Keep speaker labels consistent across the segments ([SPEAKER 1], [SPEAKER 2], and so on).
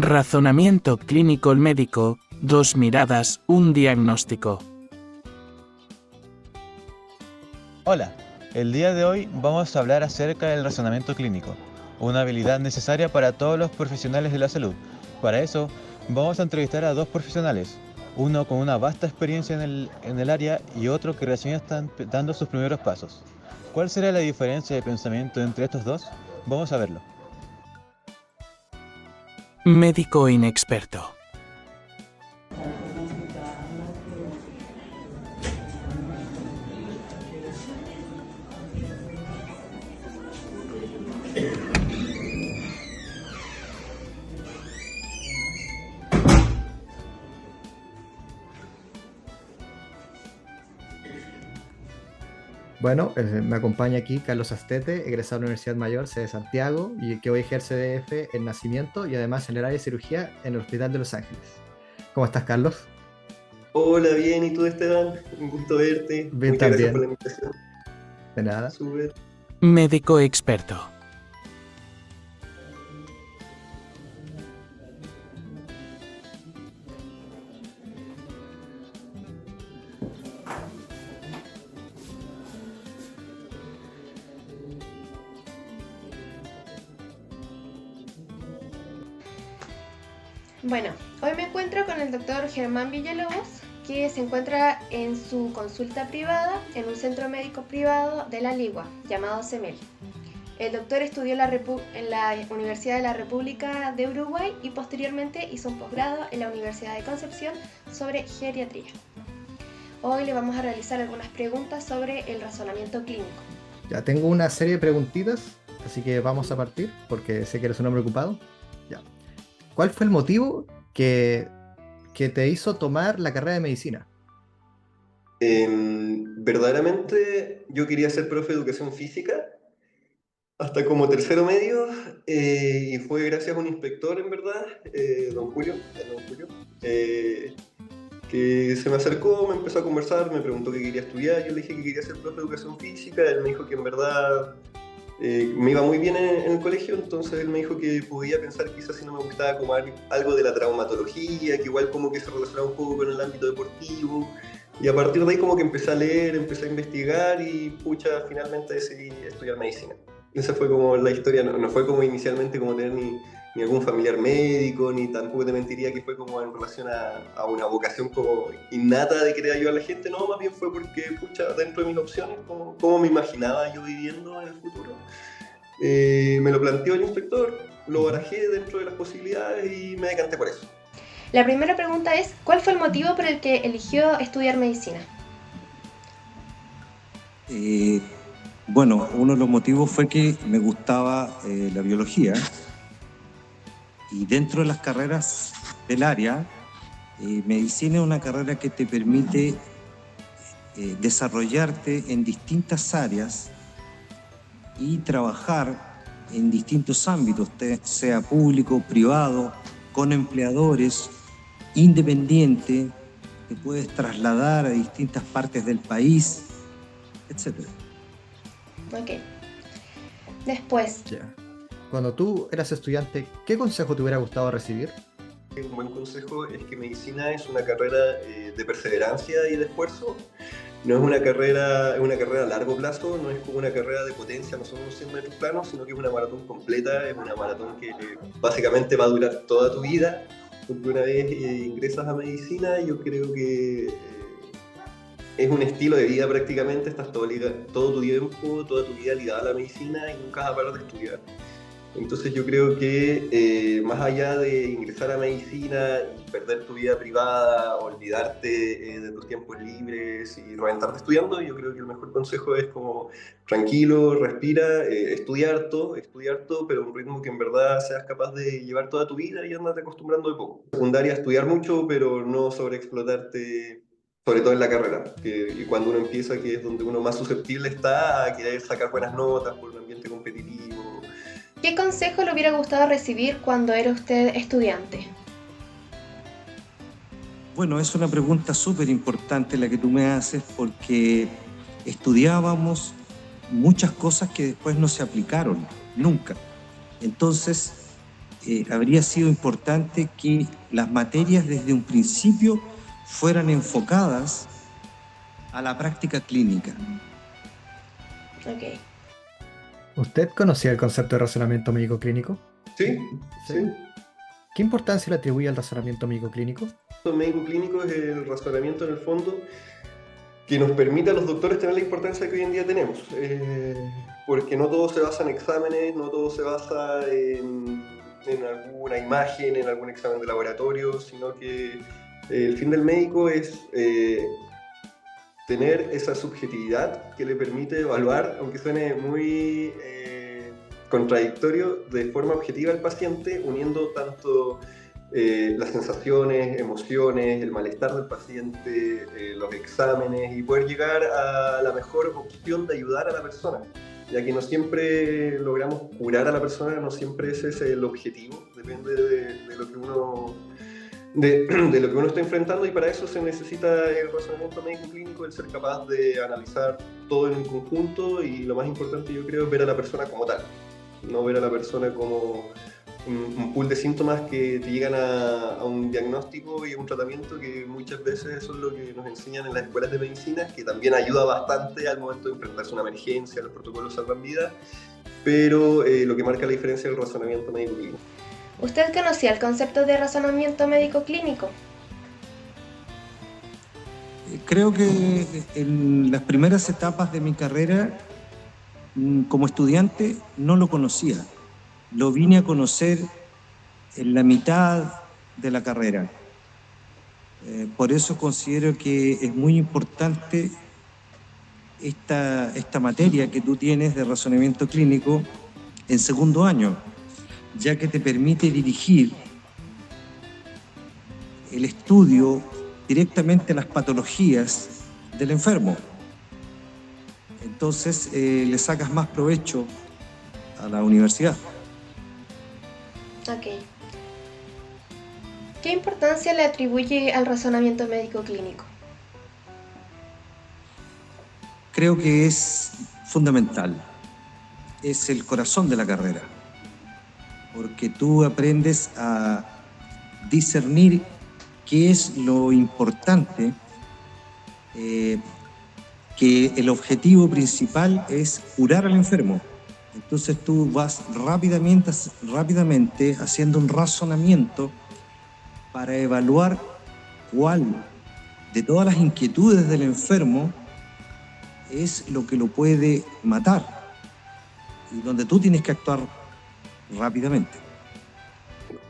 [SPEAKER 1] Razonamiento clínico médico, dos miradas, un diagnóstico.
[SPEAKER 2] Hola, el día de hoy vamos a hablar acerca del razonamiento clínico, una habilidad necesaria para todos los profesionales de la salud. Para eso, vamos a entrevistar a dos profesionales, uno con una vasta experiencia en el área y otro que recién están dando sus primeros pasos. ¿Cuál será la diferencia de pensamiento entre estos dos? Vamos a verlo.
[SPEAKER 1] Médico inexperto.
[SPEAKER 3] Bueno, me acompaña aquí Carlos Astete, egresado de la Universidad Mayor, sede de Santiago, y que hoy ejerce DF en Nacimiento y además en el área de cirugía en el Hospital de Los Ángeles. ¿Cómo estás, Carlos?
[SPEAKER 4] Hola, bien, ¿y tú, Esteban? Un gusto verte.
[SPEAKER 3] Bien,
[SPEAKER 4] Muchas gracias por
[SPEAKER 3] también.
[SPEAKER 4] la invitación.
[SPEAKER 3] De nada.
[SPEAKER 4] Súper.
[SPEAKER 1] Médico experto.
[SPEAKER 5] Bueno, hoy me encuentro con el doctor Germán Villalobos, que se encuentra en su consulta privada en un centro médico privado de La Ligua, llamado CEMEL. El doctor estudió en la Universidad de la República de Uruguay y posteriormente hizo un posgrado en la Universidad de Concepción sobre geriatría. Hoy le vamos a realizar algunas preguntas sobre el razonamiento clínico.
[SPEAKER 3] Ya tengo una serie de preguntitas, así que vamos a partir, porque sé que eres un hombre ocupado. Ya. ¿Cuál fue el motivo que te hizo tomar la carrera de medicina?
[SPEAKER 4] Verdaderamente yo quería ser profe de educación física hasta como tercero medio y fue gracias a un inspector, en verdad, don Julio, que se me acercó, me empezó a conversar, me preguntó qué quería estudiar, yo le dije que quería ser profe de educación física, él me dijo que en verdad me iba muy bien en el colegio, entonces él me dijo que podía pensar quizás si no me gustaba como algo de la traumatología, que igual como que se relacionaba un poco con el ámbito deportivo, y a partir de ahí como que empecé a leer, empecé a investigar y pucha, finalmente decidí estudiar medicina. Esa fue como la historia, no fue como inicialmente como tener ni algún familiar médico, ni tampoco te mentiría que fue como en relación a una vocación como innata de querer ayudar a la gente, no, más bien fue porque, pucha, dentro de mis opciones, como me imaginaba yo viviendo en el futuro, me lo planteó el inspector, lo barajé dentro de las posibilidades y me decanté por eso.
[SPEAKER 5] La primera pregunta es, ¿cuál fue el motivo por el que eligió estudiar medicina?
[SPEAKER 6] Bueno, uno de los motivos fue que me gustaba la biología y dentro de las carreras del área, medicina es una carrera que te permite desarrollarte en distintas áreas y trabajar en distintos ámbitos, sea público, privado, con empleadores, independiente, te puedes trasladar a distintas partes del país, etc.
[SPEAKER 5] Ok. Después,
[SPEAKER 3] Ya. Cuando tú eras estudiante, ¿qué consejo te hubiera gustado recibir?
[SPEAKER 4] Un buen consejo es que medicina es una carrera de perseverancia y de esfuerzo. No es una carrera a largo plazo, no es como una carrera de potencia, no son unos 100 metros planos, sino que es una maratón completa, es una maratón que básicamente va a durar toda tu vida. Porque una vez ingresas a medicina, yo creo que es un estilo de vida prácticamente, estás todo tu tiempo, toda tu vida ligada a la medicina y nunca vas a parar de estudiar. Entonces yo creo que más allá de ingresar a medicina y perder tu vida privada, olvidarte de tus tiempos libres y reventarte estudiando, yo creo que el mejor consejo es como tranquilo, respira, estudiar todo, pero a un ritmo que en verdad seas capaz de llevar toda tu vida y andarte acostumbrando de poco. Secundaria, estudiar mucho, pero no sobreexplotarte, sobre todo en la carrera, y cuando uno empieza, que es donde uno más susceptible está a querer sacar buenas notas por un ambiente competitivo.
[SPEAKER 5] ¿qué consejo le hubiera gustado recibir cuando era usted estudiante?
[SPEAKER 6] Bueno, es una pregunta súper importante la que tú me haces porque estudiábamos muchas cosas que después no se aplicaron, nunca. Entonces, habría sido importante que las materias desde un principio fueran enfocadas a la práctica clínica.
[SPEAKER 5] Ok.
[SPEAKER 3] ¿Usted conocía el concepto de razonamiento médico clínico?
[SPEAKER 4] Sí, sí.
[SPEAKER 3] ¿Qué importancia le atribuye al razonamiento médico clínico?
[SPEAKER 4] El médico clínico es el razonamiento en el fondo que nos permite a los doctores tener la importancia que hoy en día tenemos. Porque no todo se basa en exámenes, no todo se basa en alguna imagen, en algún examen de laboratorio, sino que el fin del médico es tener esa subjetividad que le permite evaluar, aunque suene muy contradictorio, de forma objetiva al paciente, uniendo tanto las sensaciones, emociones, el malestar del paciente, los exámenes, y poder llegar a la mejor opción de ayudar a la persona, ya que no siempre logramos curar a la persona, no siempre ese es el objetivo, depende de lo que uno de lo que uno está enfrentando, y para eso se necesita el razonamiento médico clínico, el ser capaz de analizar todo en un conjunto, y lo más importante yo creo es ver a la persona como tal, no ver a la persona como un pool de síntomas que te llegan a un diagnóstico y a un tratamiento, que muchas veces eso es lo que nos enseñan en las escuelas de medicina, que también ayuda bastante al momento de enfrentarse a una emergencia, los protocolos salvan vidas, pero lo que marca la diferencia es el razonamiento médico clínico.
[SPEAKER 5] ¿Usted conocía el concepto de razonamiento médico clínico?
[SPEAKER 6] Creo que en las primeras etapas de mi carrera como estudiante no lo conocía. Lo vine a conocer en la mitad de la carrera. Por eso considero que es muy importante esta materia que tú tienes de razonamiento clínico en segundo año, ya que te permite dirigir el estudio directamente a las patologías del enfermo. Entonces le sacas más provecho a la universidad.
[SPEAKER 5] Ok. ¿Qué importancia le atribuye al razonamiento médico clínico?
[SPEAKER 6] Creo que es fundamental. Es el corazón de la carrera, porque tú aprendes a discernir qué es lo importante, que el objetivo principal es curar al enfermo. Entonces tú vas rápidamente haciendo un razonamiento para evaluar cuál de todas las inquietudes del enfermo es lo que lo puede matar, y donde tú tienes que actuar rápidamente.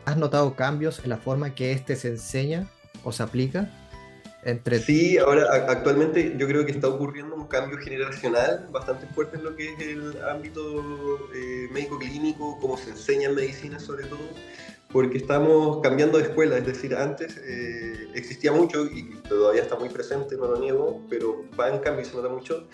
[SPEAKER 3] ¿Has notado cambios en la forma que este se enseña o se aplica?
[SPEAKER 4] Sí, ahora actualmente yo creo que está ocurriendo un cambio generacional bastante fuerte en lo que es el ámbito médico clínico, cómo se enseña en medicina sobre todo, porque estamos cambiando de escuela. Es decir, antes existía mucho, y todavía está muy presente, no lo niego, pero va en cambio y se nota mucho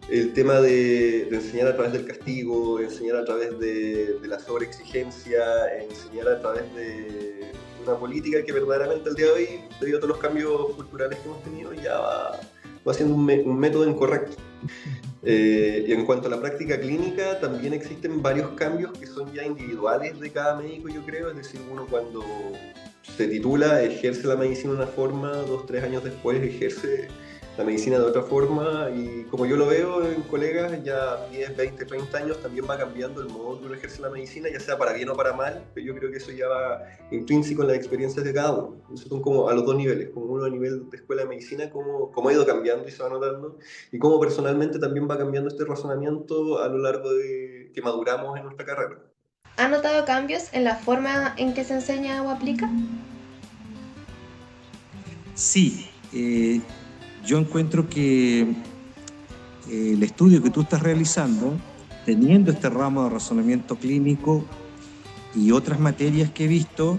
[SPEAKER 4] el tema de enseñar a través del castigo, enseñar a través de la sobreexigencia, enseñar a través de una política que verdaderamente al día de hoy, debido a todos los cambios culturales que hemos tenido, ya va siendo un método incorrecto. Y en cuanto a la práctica clínica, también existen varios cambios que son ya individuales de cada médico, yo creo. Es decir, uno cuando se titula ejerce la medicina de una forma, 2-3 años después ejerce la medicina de otra forma, y como yo lo veo en colegas ya 10, 20, 30 años, también va cambiando el modo que uno ejerce la medicina, ya sea para bien o para mal, pero yo creo que eso ya va intrínseco en las experiencias de cada uno. Entonces son como a los dos niveles, como uno a nivel de escuela de medicina, cómo ha ido cambiando y se va notando, y cómo personalmente también va cambiando este razonamiento a lo largo de que maduramos en nuestra carrera.
[SPEAKER 5] ¿Ha notado cambios en la forma en que se enseña o aplica?
[SPEAKER 6] Sí, yo encuentro que el estudio que tú estás realizando, teniendo este ramo de razonamiento clínico y otras materias que he visto,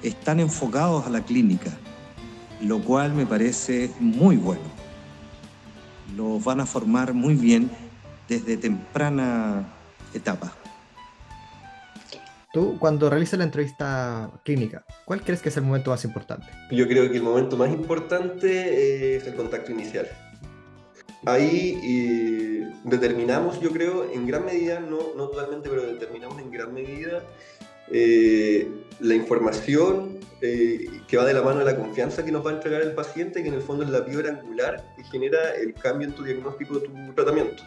[SPEAKER 6] están enfocados a la clínica, lo cual me parece muy bueno. Los van a formar muy bien desde temprana etapa.
[SPEAKER 3] Tú, cuando realizas la entrevista clínica, ¿cuál crees que es el momento más importante?
[SPEAKER 4] Yo creo que el momento más importante es el contacto inicial. Ahí determinamos, yo creo, en gran medida, no totalmente, pero determinamos en gran medida la información que va de la mano de la confianza que nos va a entregar el paciente, que en el fondo es la piedra angular que genera el cambio en tu diagnóstico de tu tratamiento.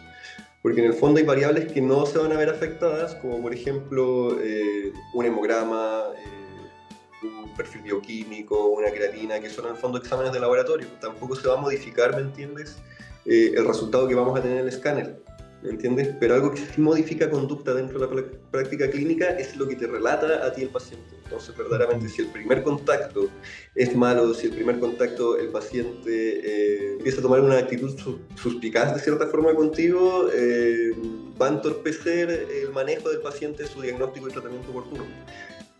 [SPEAKER 4] Porque en el fondo hay variables que no se van a ver afectadas, como por ejemplo un hemograma, un perfil bioquímico, una creatina, que son en el fondo exámenes de laboratorio. Tampoco se va a modificar, ¿me entiendes?, el resultado que vamos a tener en el escáner, ¿me entiendes? Pero algo que sí modifica conducta dentro de la práctica clínica es lo que te relata a ti el paciente. Entonces, verdaderamente, si el primer contacto es malo, si el primer contacto el paciente empieza a tomar una actitud suspicaz de cierta forma contigo, va a entorpecer el manejo del paciente, su diagnóstico y tratamiento oportuno.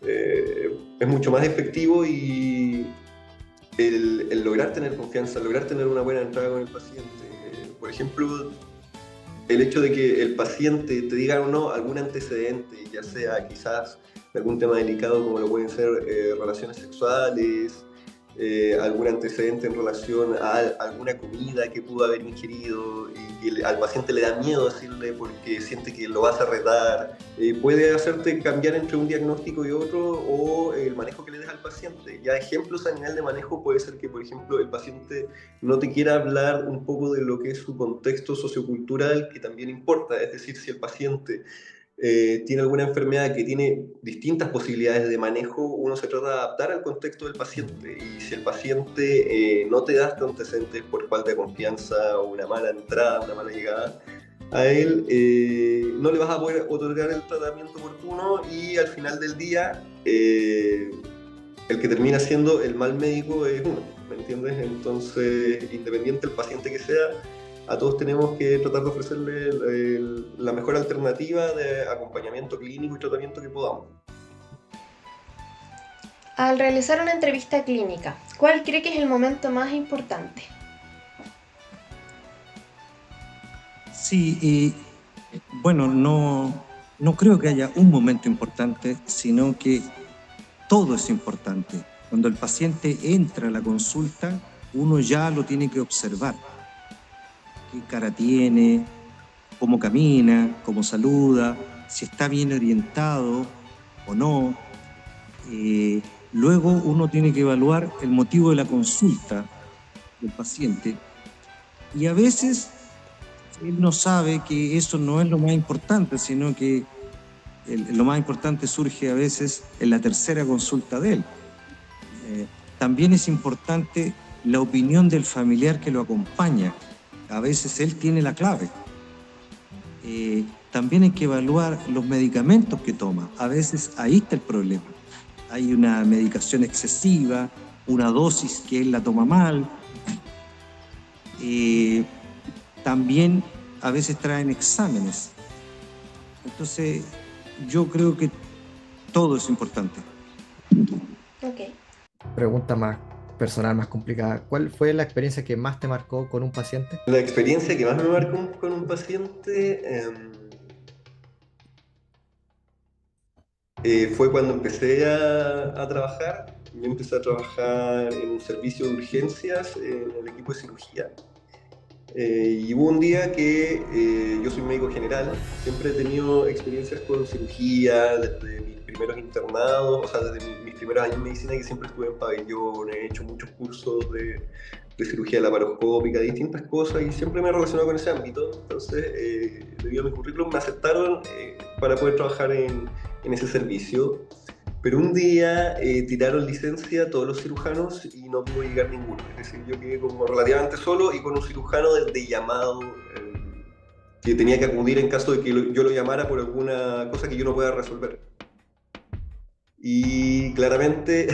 [SPEAKER 4] Es mucho más efectivo y el lograr tener confianza, lograr tener una buena entrada con el paciente. Por ejemplo, el hecho de que el paciente te diga o no algún antecedente, ya sea quizás algún tema delicado como lo pueden ser relaciones sexuales, algún antecedente en relación a alguna comida que pudo haber ingerido y que al paciente le da miedo decirle porque siente que lo vas a retar, puede hacerte cambiar entre un diagnóstico y otro o el manejo que le des al paciente. Ya ejemplos a nivel de manejo puede ser que, por ejemplo, el paciente no te quiera hablar un poco de lo que es su contexto sociocultural, que también importa, es decir, si el paciente tiene alguna enfermedad que tiene distintas posibilidades de manejo, uno se trata de adaptar al contexto del paciente. Y si el paciente no te da estos antecedentes por falta de confianza o una mala entrada, una mala llegada, a él no le vas a poder otorgar el tratamiento oportuno y al final del día el que termina siendo el mal médico es uno, ¿me entiendes? Entonces, independiente del paciente que sea, a todos tenemos que tratar de ofrecerle la mejor alternativa de acompañamiento clínico y tratamiento que podamos.
[SPEAKER 5] Al realizar una entrevista clínica, ¿cuál cree que es el momento más importante?
[SPEAKER 6] Sí, bueno, no creo que haya un momento importante, sino que todo es importante. Cuando el paciente entra a la consulta, uno ya lo tiene que observar. Qué cara tiene, cómo camina, cómo saluda, si está bien orientado o no. Luego uno tiene que evaluar el motivo de la consulta del paciente. Y a veces él no sabe que eso no es lo más importante, sino que lo más importante surge a veces en la tercera consulta de él. También es importante la opinión del familiar que lo acompaña. A veces él tiene la clave. También hay que evaluar los medicamentos que toma. A veces ahí está el problema. Hay una medicación excesiva, una dosis que él la toma mal. También a veces traen exámenes. Entonces, yo creo que todo es importante.
[SPEAKER 5] Ok.
[SPEAKER 3] Pregunta más personal, más complicada. ¿Cuál fue la experiencia que más te marcó con un paciente?
[SPEAKER 4] La experiencia que más me marcó con un paciente fue cuando empecé a trabajar. Yo empecé a trabajar en un servicio de urgencias en el equipo de cirugía. Y hubo un día que yo soy médico general, siempre he tenido experiencias con cirugía desde mis primeros internados, o sea, desde mis primeros años en medicina, que siempre estuve en pabellón, he hecho muchos cursos de cirugía laparoscópica, distintas cosas, y siempre me he relacionado con ese ámbito. Entonces, debido a mi currículum, me aceptaron para poder trabajar en ese servicio. Pero un día tiraron licencia todos los cirujanos y no pudo llegar ninguno. Es decir, yo quedé como relativamente solo y con un cirujano de llamado que tenía que acudir en caso de que yo lo llamara por alguna cosa que yo no pueda resolver. Y claramente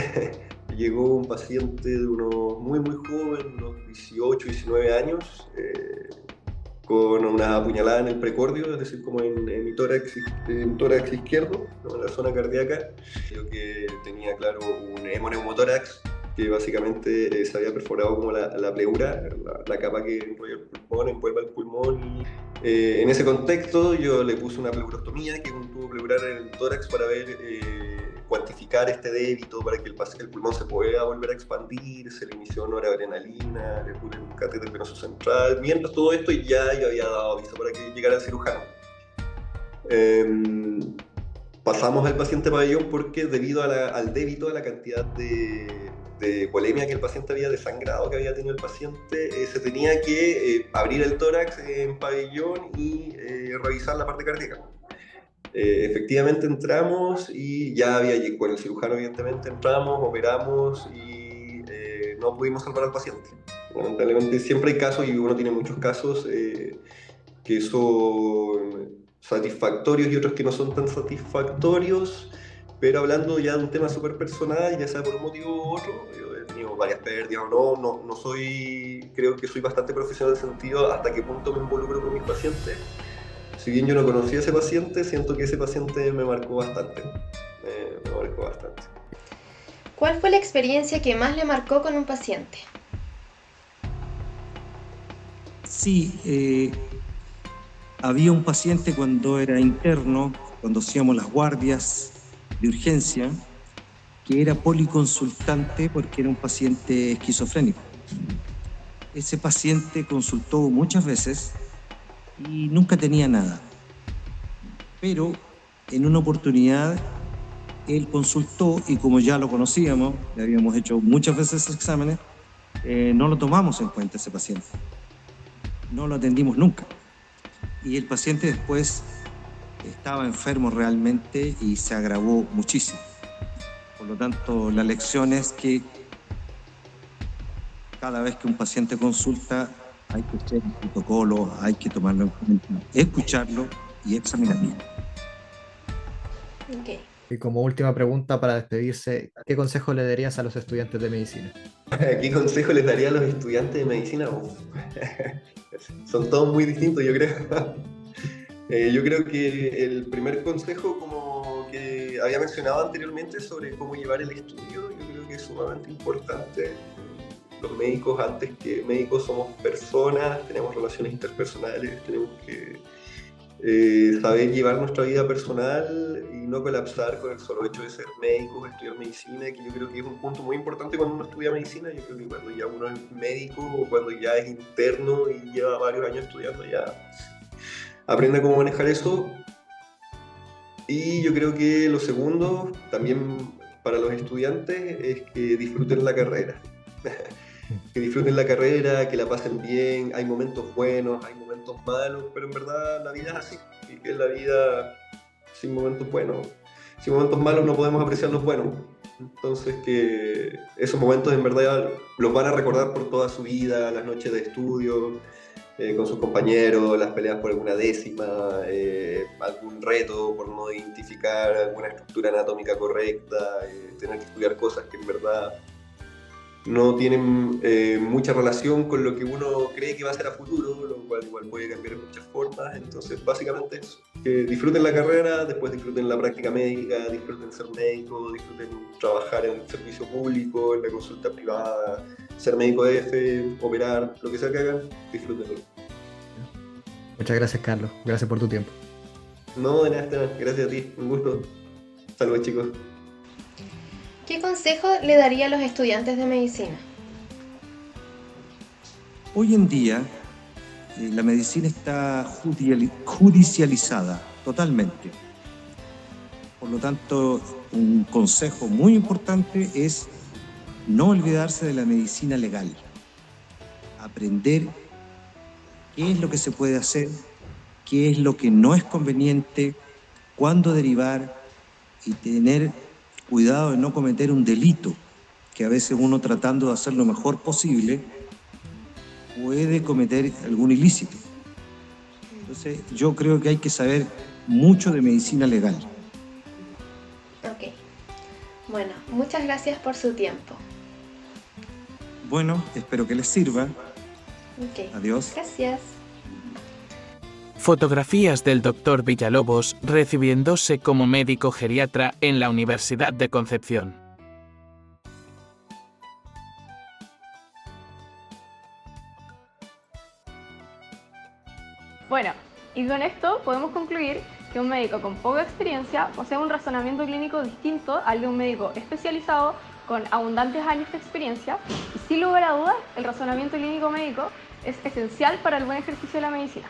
[SPEAKER 4] llegó un paciente de unos muy joven, unos 18, 19 años, con una apuñalada en el precordio, es decir, como en mi tórax izquierdo, ¿no?, en la zona cardíaca. Creo que tenía, claro, un hemoneumotórax, que básicamente se había perforado como la pleura, la capa que enrolla el pulmón, envuelve el pulmón. Y, en ese contexto yo le puse una pleurostomía, que es un tubo pleural en el tórax para ver, cuantificar este débito, para que el pulmón se pueda volver a expandir. Se le inició noradrenalina, le puse un catéter venoso central. Mientras todo esto ya yo había dado aviso para que llegara el cirujano. pasamos al paciente pabellón porque debido al débito, a la cantidad de polemia que el paciente había, de sangrado que había tenido el paciente, se tenía que abrir el tórax en pabellón y revisar la parte cardíaca. Efectivamente entramos y ya había, con el cirujano evidentemente entramos, operamos y no pudimos salvar al paciente. Lamentablemente siempre hay casos, y uno tiene muchos casos que son satisfactorios y otros que no son tan satisfactorios, pero hablando ya de un tema súper personal, ya sea por un motivo u otro, yo he tenido varias pérdidas o no soy, creo que soy bastante profesional en el sentido hasta qué punto me involucro con mis pacientes. Si bien yo no conocía a ese paciente, siento que ese paciente me marcó bastante. Me marcó bastante.
[SPEAKER 5] ¿Cuál fue la experiencia que más le marcó con un paciente?
[SPEAKER 6] Sí, había un paciente cuando era interno, cuando hacíamos las guardias de urgencia, que era policonsultante porque era un paciente esquizofrénico. Ese paciente consultó muchas veces y nunca tenía nada. Pero en una oportunidad él consultó y como ya lo conocíamos, le habíamos hecho muchas veces esos exámenes, no lo tomamos en cuenta ese paciente. No lo atendimos nunca. Y el paciente después estaba enfermo realmente y se agravó muchísimo. Por lo tanto, la lección es que cada vez que un paciente consulta hay que hacer un protocolo, hay que tomarlo en cuenta, escucharlo y examinarlo.
[SPEAKER 5] Okay.
[SPEAKER 3] Y como última pregunta para despedirse, ¿qué consejo le darías a los estudiantes de medicina?
[SPEAKER 4] ¿Qué consejo les daría a los estudiantes de medicina? Son todos muy distintos, yo creo. Yo creo que el primer consejo, como que había mencionado anteriormente, sobre cómo llevar el estudio, yo creo que es sumamente importante. Los médicos, antes que médicos, somos personas, tenemos relaciones interpersonales, tenemos que saber llevar nuestra vida personal y no colapsar con el solo hecho de ser médicos, estudiar medicina, que yo creo que es un punto muy importante cuando uno estudia medicina. Yo creo que cuando ya uno es médico o cuando ya es interno y lleva varios años estudiando, ya aprende cómo manejar eso. Y yo creo que lo segundo, también para los estudiantes, es que disfruten la carrera. Que disfruten la carrera, que la pasen bien. Hay momentos buenos, hay momentos malos, pero en verdad la vida es así, y que la vida sin momentos buenos, sin momentos malos no podemos apreciar los buenos. Entonces que esos momentos en verdad los van a recordar por toda su vida, las noches de estudio con sus compañeros, las peleas por alguna décima, algún reto por no identificar alguna estructura anatómica correcta, tener que estudiar cosas que en verdad no tienen mucha relación con lo que uno cree que va a ser a futuro, lo cual igual puede cambiar en muchas formas. Entonces, básicamente eso, que disfruten la carrera, después disfruten la práctica médica, disfruten ser médico, disfruten trabajar en el servicio público, en la consulta privada, ser médico de F, operar, lo que sea que hagan, disfrútenlo.
[SPEAKER 3] Muchas gracias, Carlos. Gracias por tu tiempo.
[SPEAKER 4] No, de nada, Esteban. Gracias a ti. Un gusto. Saludos, chicos.
[SPEAKER 5] ¿Qué consejo le daría a los estudiantes de medicina?
[SPEAKER 6] Hoy en día la medicina está judicializada totalmente. Por lo tanto, un consejo muy importante es no olvidarse de la medicina legal. Aprender qué es lo que se puede hacer, qué es lo que no es conveniente, cuándo derivar y tener cuidado de no cometer un delito, que a veces uno, tratando de hacer lo mejor posible, puede cometer algún ilícito. Entonces yo creo que hay que saber mucho de medicina legal.
[SPEAKER 5] Ok. Bueno, muchas gracias por su tiempo.
[SPEAKER 6] Bueno, espero que les sirva.
[SPEAKER 5] Ok.
[SPEAKER 6] Adiós.
[SPEAKER 5] Gracias.
[SPEAKER 1] Fotografías del Dr. Villalobos recibiéndose como médico geriatra en la Universidad de Concepción.
[SPEAKER 7] Bueno, y con esto podemos concluir que un médico con poca experiencia posee un razonamiento clínico distinto al de un médico especializado con abundantes años de experiencia, y sin lugar a dudas el razonamiento clínico médico es esencial para el buen ejercicio de la medicina.